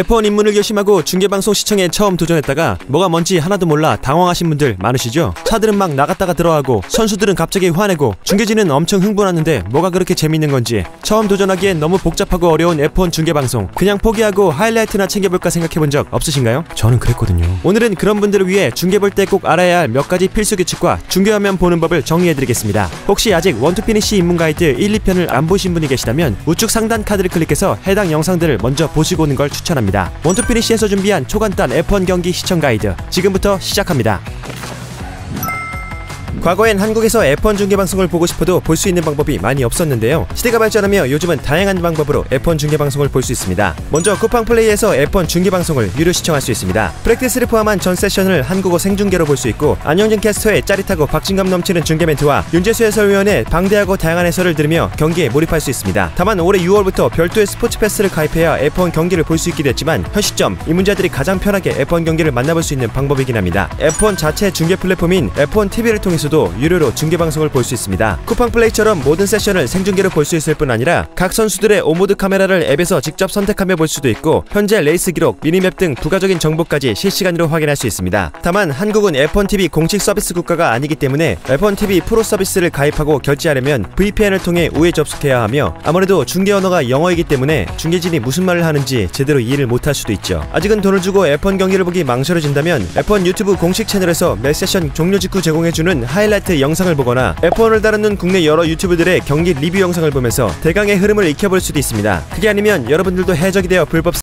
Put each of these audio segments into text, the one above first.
F1 입문을 결심하고 중계방송 시청에 처음 도전했다가 뭐가 뭔지 하나도 몰라 당황하신 분들 많으시죠? 차들은 막 나갔다가 들어가고 선수들은 갑자기 화내고 중계진은 엄청 흥분하는데 뭐가 그렇게 재밌는 건지 처음 도전하기엔 너무 복잡하고 어려운 F1 중계방송 그냥 포기하고 하이라이트나 챙겨볼까 생각해본 적 없으신가요? 저는 그랬거든요. 오늘은 그런 분들을 위해 중계 볼 때 꼭 알아야 할 몇 가지 필수 규칙과 중계화면 보는 법을 정리해드리겠습니다. 혹시 아직 원투피니시 입문 가이드 1, 2편을 안 보신 분이 계시다면 우측 상단 카드를 클릭해서 해당 영상들을 먼저 보시고 오는 걸 추천합니다. 원투피니시에서 준비한 초간단 F1 경기 시청 가이드 지금부터 시작합니다. 과거엔 한국에서 F1 중계방송을 보고 싶어도 볼 수 있는 방법이 많이 없었는데요. 시대가 발전하며 요즘은 다양한 방법으로 F1 중계방송을 볼 수 있습니다. 먼저 쿠팡플레이에서 F1 중계방송을 유료 시청할 수 있습니다. 프랙티스를 포함한 전 세션을 한국어 생중계로 볼 수 있고 안영진 캐스터의 짜릿하고 박진감 넘치는 중계 멘트와 윤재수 해설위원의 방대하고 다양한 해설을 들으며 경기에 몰입할 수 있습니다. 다만 올해 6월부터 별도의 스포츠 패스를 가입해야 F1 경기를 볼 수 있게 됐지만 현 시점 입문자들이 가장 편하게 F1 경기를 만나볼 수 있는 방법이긴 합니다. F1 자체 중계 플랫폼인 F1 TV를 통해서 유료로 중계방송을 볼 수 있습니다. 쿠팡플레이처럼 모든 세션을 생중계로 볼 수 있을 뿐 아니라 각 선수들의 온보드 카메라를 앱에서 직접 선택하며 볼 수도 있고 현재 레이스 기록, 미니맵 등 부가적인 정보까지 실시간으로 확인할 수 있습니다. 다만 한국은 F1TV 공식 서비스 국가가 아니기 때문에 F1TV 프로 서비스를 가입하고 결제하려면 VPN을 통해 우회 접속해야 하며 아무래도 중계 언어가 영어이기 때문에 중계진이 무슨 말을 하는지 제대로 이해를 못할 수도 있죠. 아직은 돈을 주고 F1 경기를 보기 망설여진다면 F1 유튜브 공식 채널에서 매 세션 종료 직후 제공해주는 하이라이트 영상을 보거나 F1을 다루는 국내 여러 유튜브들의 경기 리뷰 영상을 보면서 대강의 흐름을 익혀볼 수도 있습니다. 그게 아니면 여러분들도 해적이 되어 불법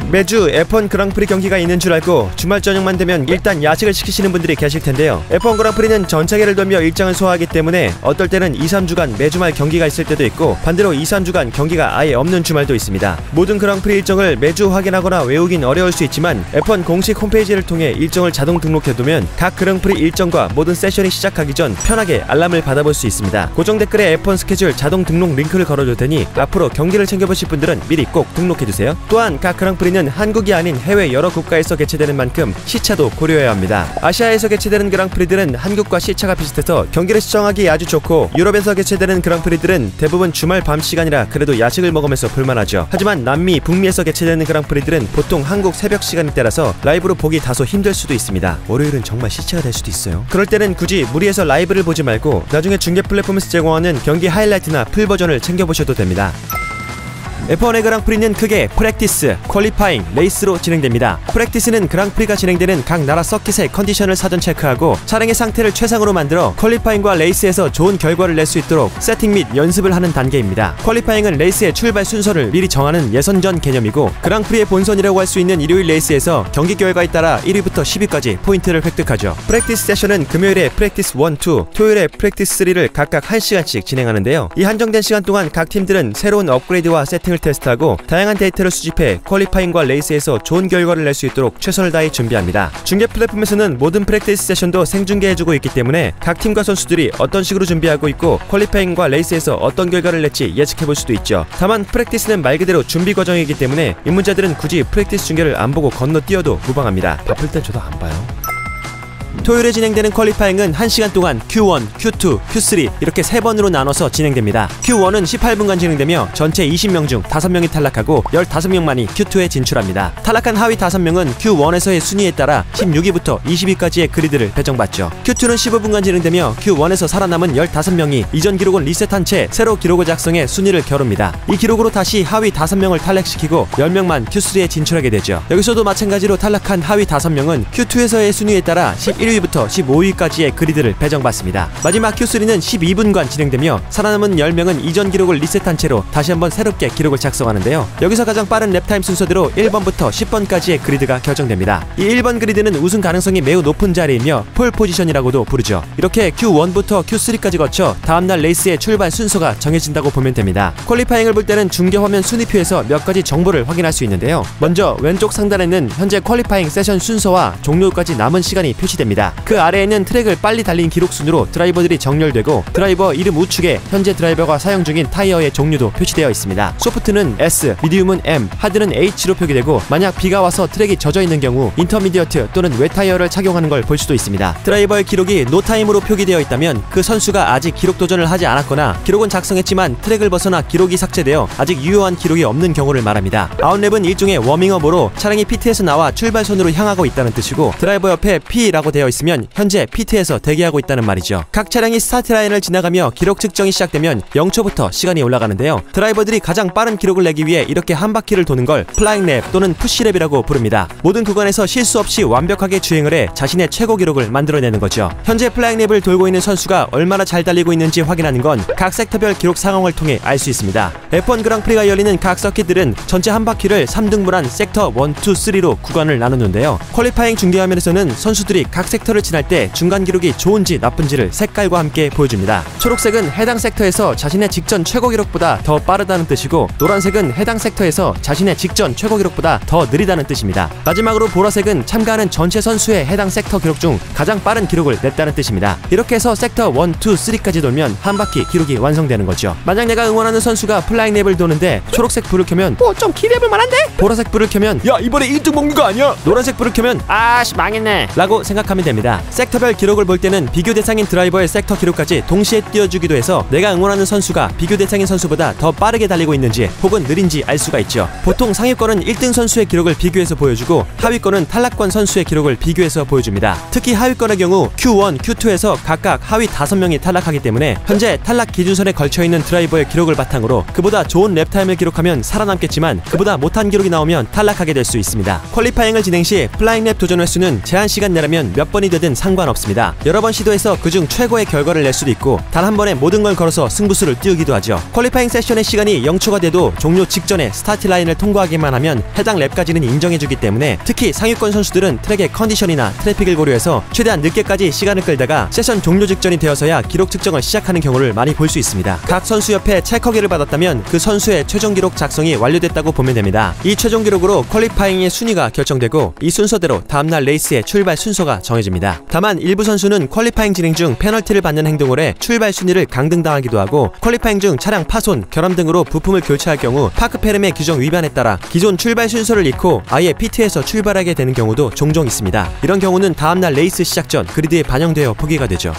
매주 F1 그랑프리 경기가 있는 줄 알고 주말 저녁만 되면 일단 야식을 시키시는 분들이 계실 텐데요. F1 그랑프리는 전차계를 돌며 일정을 소화하기 때문에 어떨 때는 2, 3주간 매주말 경기가 있을 때도 있고 반대로 2, 3주간 경기가 아예 없는 주말도 있습니다. 모든 그랑프리 일정을 매주 확인하거나 외우긴 어려울 수 있지만 F1 공식 홈페이지를 통해 일정을 자동 등록해두면 각 그랑프리 일정과 모든 세션이 시작하기 전 편하게 알람을 받아볼 수 있습니다. 고정 댓글에 F1 스케줄 자동 등록 링크를 걸어둘 테니 앞으로 경기를 챙겨보실 분들은 미리 꼭 등록해두세요. 또한 각 그랑프리는 한국이 아닌 해외 여러 국가에서 개최되는 만큼 시차도 고려해야 합니다. 아시아에서 개최되는 그랑프리들은 한국과 시차가 비슷해서 경기를 시청하기 아주 좋고 유럽에서 개최되는 그랑프리들은 대부분 주말 밤 시간이라 그래도 야식을 먹으면서 볼만하죠. 하지만 남미, 북미에서 개최되는 그랑프리들은 보통 한국 새벽 시간에 따라서 라이브로 보기 다소 힘들 수도 있습니다. 월요일은 정말 시차가 될 수도 있어요. 그럴 때는 굳이 무리해서 라이브를 보지 말고 나중에 중계 플랫폼에서 제공하는 경기 하이라이트나 풀 버전을 챙겨보셔도 됩니다. F1의 그랑프리는 크게 프랙티스, 퀄리파잉, 레이스로 진행됩니다. 프랙티스는 그랑프리가 진행되는 각 나라 서킷의 컨디션을 사전 체크하고 차량의 상태를 최상으로 만들어 퀄리파잉과 레이스에서 좋은 결과를 낼 수 있도록 세팅 및 연습을 하는 단계입니다. 퀄리파잉은 레이스의 출발 순서를 미리 정하는 예선전 개념이고 그랑프리의 본선이라고 할 수 있는 일요일 레이스에서 경기 결과에 따라 1위부터 10위까지 포인트를 획득하죠. 프랙티스 세션은 금요일에 프랙티스 1, 2, 토요일에 프랙티스 3를 각각 1시간씩 진행하는데요. 이 한정된 시간 동안 각 팀들은 새로운 업그레이드와 세팅을 테스트하고 다양한 데이터를 수집해 퀄리파잉과 레이스에서 좋은 결과를 낼 수 있도록 최선을 다해 준비합니다. 중계 플랫폼에서는 모든 프랙티스 세션도 생중계해주고 있기 때문에 각 팀과 선수들이 어떤 식으로 준비하고 있고 퀄리파잉과 레이스에서 어떤 결과를 낼지 예측해볼 수도 있죠. 다만 프랙티스는 말 그대로 준비 과정이기 때문에 입문자들은 굳이 프랙티스 중계를 안 보고 건너뛰어도 무방합니다. 바쁠 땐 저도 안 봐요. 토요일에 진행되는 퀄리파잉은 1시간 동안 Q1, Q2, Q3 이렇게 3번으로 나눠서 진행됩니다. Q1은 18분간 진행되며 전체 20명 중 5명이 탈락하고 15명만이 Q2에 진출합니다. 탈락한 하위 5명은 Q1에서의 순위에 따라 16위부터 20위까지의 그리드를 배정받죠. Q2는 15분간 진행되며 Q1에서 살아남은 15명이 이전 기록은 리셋한 채 새로 기록을 작성해 순위를 겨룹니다. 이 기록으로 다시 하위 5명을 탈락시키고 10명만 Q3에 진출하게 되죠. 여기서도 마찬가지로 탈락한 하위 5명은 Q2에서의 순위에 따라 11위부터 15위까지의 그리드를 배정받습니다. 마지막 Q3는 12분간 진행되며 살아남은 10명은 이전 기록을 리셋한 채로 다시 한번 새롭게 기록을 작성하는데요. 여기서 가장 빠른 랩타임 순서대로 1번부터 10번까지의 그리드가 결정됩니다. 이 1번 그리드는 우승 가능성이 매우 높은 자리이며 폴 포지션이라고도 부르죠. 이렇게 Q1부터 Q3까지 거쳐 다음날 레이스의 출발 순서가 정해진다고 보면 됩니다. 퀄리파잉을 볼 때는 중계 화면 순위표에서 몇 가지 정보를 확인할 수 있는데요. 먼저 왼쪽 상단에는 현재 퀄리파잉 세션 순서와 종료까지 남은 시간이 표시됩니다. 있습니다. 그 아래에는 트랙을 빨리 달린 기록 순으로 드라이버들이 정렬되고 드라이버 이름 우측에 현재 드라이버가 사용 중인 타이어의 종류도 표시되어 있습니다. 소프트는 S, 미디움은 M, 하드는 H로 표기되고 만약 비가 와서 트랙이 젖어 있는 경우 인터미디어트 또는 웻 타이어를 착용하는 걸 볼 수도 있습니다. 드라이버의 기록이 노타임으로 표기되어 있다면 그 선수가 아직 기록 도전을 하지 않았거나 기록은 작성했지만 트랙을 벗어나 기록이 삭제되어 아직 유효한 기록이 없는 경우를 말합니다. 아웃랩은 일종의 워밍업으로 차량이 피트에서 나와 출발선으로 향하고 있다는 뜻이고 드라이버 옆에 P라고 되어 있으면 현재 피트에서 대기하고 있다는 말이죠. 각 차량이 스타트 라인을 지나가며 기록 측정이 시작되면 0초부터 시간이 올라가는데요. 드라이버들이 가장 빠른 기록을 내기 위해 이렇게 한 바퀴를 도는 걸 플라잉 랩 또는 푸시랩이라고 부릅니다. 모든 구간에서 실수 없이 완벽하게 주행을 해 자신의 최고 기록을 만들어내는 거죠. 현재 플라잉 랩을 돌고 있는 선수가 얼마나 잘 달리고 있는지 확인하는 건 각 섹터별 기록 상황을 통해 알 수 있습니다. F1 그랑프리가 열리는 각 서킷들은 전체 한 바퀴를 3등분한 섹터 1, 2, 3로 구간을 나누는데요. 퀄리파잉 중계화면에서는 선수들이 각 섹터를 지날 때 중간 기록이 좋은지 나쁜지를 색깔과 함께 보여줍니다. 초록색은 해당 섹터에서 자신의 직전 최고 기록보다 더 빠르다는 뜻이고 노란색은 해당 섹터에서 자신의 직전 최고 기록보다 더 느리다는 뜻입니다. 마지막으로 보라색은 참가하는 전체 선수의 해당 섹터 기록 중 가장 빠른 기록을 냈다는 뜻입니다. 이렇게 해서 섹터 1, 2, 3까지 돌면 한 바퀴 기록이 완성되는 거죠. 만약 내가 응원하는 선수가 플라잉 랩을 도는데 초록색 불을 켜면 좀 기대해볼 만한데? 보라색 불을 켜면 야 이번에 1등 먹는 거 아니야? 노란색 불을 켜면 아씨 망했네 라고 생각하면 됩니다. 섹터별 기록을 볼 때는 비교 대상인 드라이버의 섹터 기록까지 동시에 띄워주기도 해서 내가 응원하는 선수가 비교 대상인 선수보다 더 빠르게 달리고 있는지 혹은 느린지 알 수가 있죠. 보통 상위권은 1등 선수의 기록을 비교해서 보여주고 하위권은 탈락권 선수의 기록을 비교해서 보여줍니다. 특히 하위권의 경우 Q1, Q2에서 각각 하위 5명이 탈락하기 때문에 현재 탈락 기준선에 걸쳐있는 드라이버의 기록을 바탕으로 그보다 좋은 랩타임을 기록하면 살아남겠지만 그보다 못한 기록이 나오면 탈락하게 될 수 있습니다. 퀄리파잉을 진행 시 플라잉 랩 도전 횟수는 제한 시간 내라면 몇 번이 되든 상관없습니다. 여러 번 시도해서 그중 최고의 결과를 낼 수도 있고 단 한 번에 모든 걸 걸어서 승부수를 띄우기도 하죠. 퀄리파잉 세션의 시간이 0초가 돼도 종료 직전에 스타트 라인을 통과하기만 하면 해당 랩까지는 인정해주기 때문에 특히 상위권 선수들은 트랙의 컨디션이나 트래픽을 고려해서 최대한 늦게까지 시간을 끌다가 세션 종료 직전이 되어서야 기록 측정을 시작하는 경우를 많이 볼 수 있습니다. 각 선수 옆에 체커기를 받았다면 그 선수의 최종 기록 작성이 완료됐다고 보면 됩니다. 이 최종 기록으로 퀄리파잉의 순위가 결정되고 이 순서대로 다음날 레이스의 출발 순서가 정해집니다. 다만 일부 선수는 퀄리파잉 진행 중 페널티를 받는 행동을 해 출발 순위를 강등당하기도 하고 퀄리파잉 중 차량 파손, 결함 등으로 부품을 교체할 경우 파크 페름의 규정 위반에 따라 기존 출발 순서를 잃고 아예 피트에서 출발하게 되는 경우도 종종 있습니다. 이런 경우는 다음날 레이스 시작 전 그리드에 반영되어 포기가 되죠.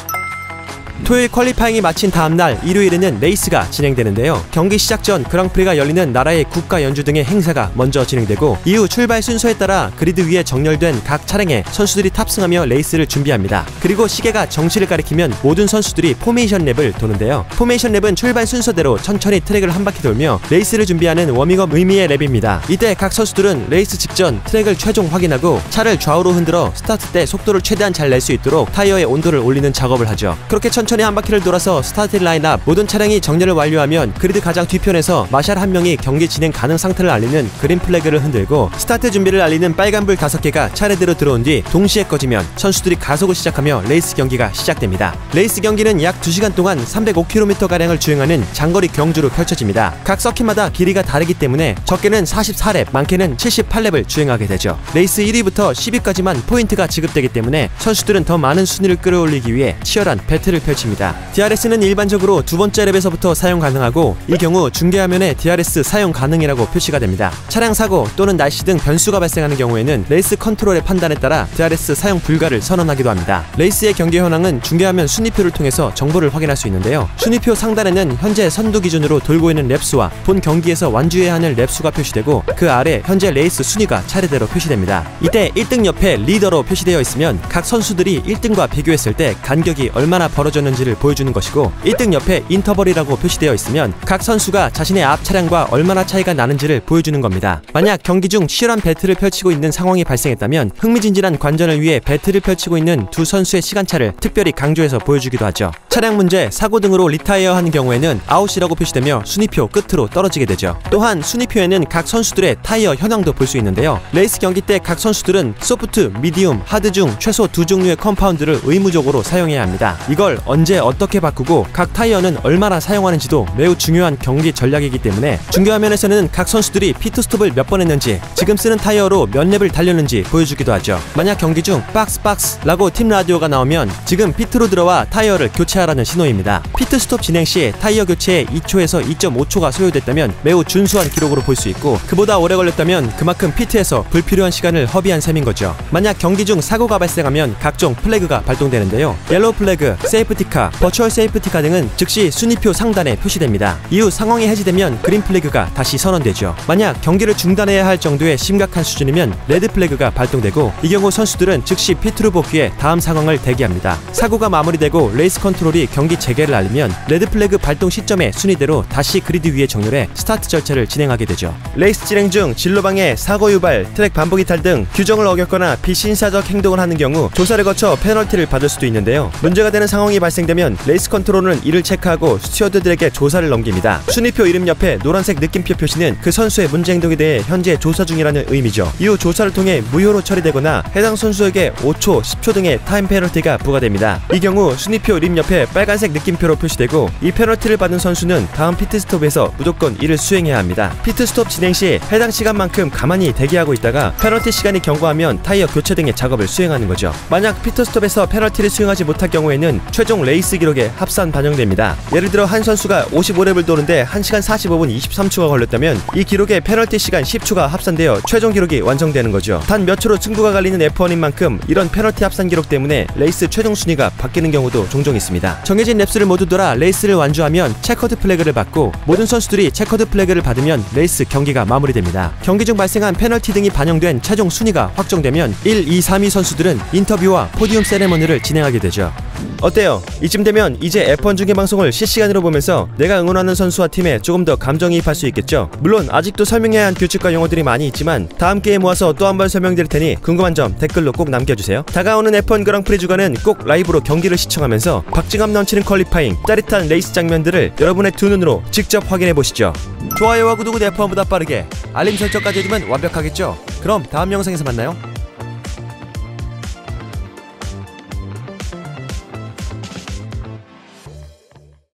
토요일 퀄리파잉이 마친 다음날 일요일에는 레이스가 진행되는데요. 경기 시작 전 그랑프리가 열리는 나라의 국가 연주 등의 행사가 먼저 진행되고 이후 출발 순서에 따라 그리드 위에 정렬된 각 차량에 선수들이 탑승하며 레이스를 준비합니다. 그리고 시계가 정시를 가리키면 모든 선수들이 포메이션 랩을 도는데요. 포메이션 랩은 출발 순서대로 천천히 트랙을 한 바퀴 돌며 레이스를 준비하는 워밍업 의미의 랩입니다. 이때 각 선수들은 레이스 직전 트랙을 최종 확인하고 차를 좌우로 흔들어 스타트 때 속도를 최대한 잘 낼 수 있도록 타이어의 온도를 올리는 작업을 하죠. 그렇게 천천히 한 바퀴를 돌아서 스타트 라인업 모든 차량이 정렬을 완료하면 그리드 가장 뒤편에서 마샬 한 명이 경기 진행 가능 상태를 알리는 그린 플래그를 흔들고 스타트 준비를 알리는 빨간불 5개가 차례대로 들어온 뒤 동시에 꺼지면 선수들이 가속을 시작하며 레이스 경기가 시작됩니다. 레이스 경기는 약 2시간 동안 305km가량을 주행하는 장거리 경주로 펼쳐집니다. 각 서킷마다 길이가 다르기 때문에 적게는 44랩, 많게는 78랩을 주행하게 되죠. 레이스 1위부터 10위까지만 포인트가 지급되기 때문에 선수들은 더 많은 순위를 끌어올리기 위해 치열한 배틀을 펼칩니다. DRS는 일반적으로 두 번째 랩에서부터 사용 가능하고 이 경우 중계화면에 DRS 사용 가능이라고 표시가 됩니다. 차량 사고 또는 날씨 등 변수가 발생하는 경우에는 레이스 컨트롤의 판단에 따라 DRS 사용 불가를 선언하기도 합니다. 레이스의 경기 현황은 중계화면 순위표를 통해서 정보를 확인할 수 있는데요. 순위표 상단에는 현재 선두 기준으로 돌고 있는 랩수와 본 경기에서 완주해야 하는 랩수가 표시되고 그 아래 현재 레이스 순위가 차례대로 표시됩니다. 이때 1등 옆에 리더로 표시되어 있으면 각 선수들이 1등과 비교했을 때 간격이 얼마나 벌어졌는지를 보여주는 것이고 1등 옆에 인터벌이라고 표시되어 있으면 각 선수가 자신의 앞 차량과 얼마나 차이가 나는지를 보여주는 겁니다. 만약 경기 중 치열한 배틀을 펼치고 있는 상황이 발생했다면 흥미진진한 관전을 위해 배틀을 펼치고 있는 두 선수의 시간차를 특별히 강조해서 보여주기도 하죠. 차량 문제, 사고 등으로 리타이어 하는 경우에는 아웃이라고 표시되며 순위표 끝으로 떨어지게 되죠. 또한 순위표에는 각 선수들의 타이어 현황도 볼 수 있는데요. 레이스 경기 때 각 선수들은 소프트, 미디움, 하드 중 최소 2종류의 컴파운드를 의무적으로 사용해야 합니다. 이걸 언제 어떻게 바꾸고 각 타이어는 얼마나 사용하는지도 매우 중요한 경기 전략이기 때문에 중계 화면에서는 각 선수들이 피트스톱을 몇 번 했는지, 지금 쓰는 타이어로 몇 랩을 달렸는지 보여주기도 하죠. 만약 경기 중 박스 라고 팀 라디오가 나오면 지금 피트로 들어와 타이어를 교체하라는 신호입니다. 피트스톱 진행 시 타이어 교체에 2초에서 2.5초가 소요됐다면 매우 준수한 기록으로 볼 수 있고, 그보다 오래 걸렸다면 그만큼 피트에서 불필요한 시간을 허비한 셈인 거죠. 만약 경기 중 사고가 발생하면 각종 플래그가 발동되는데요. 옐로우 플래그, 세이프티카, 버추얼 세이프티카 등은 즉시 순위표 상단에 표시됩니다. 이후 상황이 해지되면 그린 플래그가 다시 선언되죠. 만약 경기를 중단해야 할 정도의 심각한 수준이면 레드 플래그가 발동되고, 이 경우 선수들은 즉시 피트로 복귀해 다음 상황을 대기합니다. 사고가 마무리되고 레이스 컨트롤이 경기 재개를 알리면 레드 플래그 발동 시점의 순위대로 다시 그리드 위에 정렬해 스타트 절차를 진행하게 되죠. 레이스 진행 중 진로방해, 사고 유발, 트랙 반복 이탈 등 규정을 어겼거나 비신사적 행동을 하는 경우 조사를 거쳐 페널티를 받을 수도 있는데요. 문제가 되는 상황이 발생되면 레이스 컨트롤은 이를 체크하고 스튜어드들에게 조사를 넘깁니다. 순위표 이름 옆에 노란색 느낌표 표시는 그 선수의 문제 행동에 대해 현재 조사 중이라는 의미죠. 이후 조사를 통해 무효로 처리되거나 해당 선수에게 5초, 10초 등의 타임 페널티가 부과됩니다. 이 경우 순위표 이름 옆에 빨간색 느낌표로 표시되고, 이 페널티를 받은 선수는 다음 피트스톱에서 무조건 이를 수행해야 합니다. 피트스톱 진행 시 해당 시간만큼 가만히 대기하고 있다가 페널티 시간이 경과하면 타이어 교체 등의 작업을 수행하는 거죠. 만약 피트스톱에서 페널티를 수행하지 못할 경우에는 최종 레이스 기록에 합산 반영됩니다. 예를 들어 한 선수가 55랩을 도는데 1시간 45분 23초가 걸렸다면 이 기록에 페널티 시간 10초가 합산되어 최종 기록이 완성되는 거죠. 단 몇 초로 승부가 갈리는 F1인 만큼 이런 페널티 합산 기록 때문에 레이스 최종 순위가 바뀌는 경우도 종종 있습니다. 정해진 랩수를 모두 돌아 레이스를 완주하면 체커드 플래그를 받고, 모든 선수들이 체커드 플래그를 받으면 레이스 경기가 마무리됩니다. 경기 중 발생한 페널티 등이 반영된 최종 순위가 확정되면 1, 2, 3위 선수들은 인터뷰와 포디움 세레머니를 진행하게 되죠. 어때요? 이쯤 되면 이제 F1 중계방송을 실시간으로 보면서 내가 응원하는 선수와 팀에 조금 더 감정이입할 수 있겠죠? 물론 아직도 설명해야 한 규칙과 용어들이 많이 있지만 다음 기회에 모아서 또 한 번 설명드릴 테니 궁금한 점 댓글로 꼭 남겨주세요. 다가오는 F1 그랑프리 주간은 꼭 라이브로 경기를 시청하면서 박진감 넘치는 퀄리파잉, 짜릿한 레이스 장면들을 여러분의 두 눈으로 직접 확인해보시죠. 좋아요와 구독은 F1보다 빠르게, 알림 설정까지 해두면 완벽하겠죠? 그럼 다음 영상에서 만나요.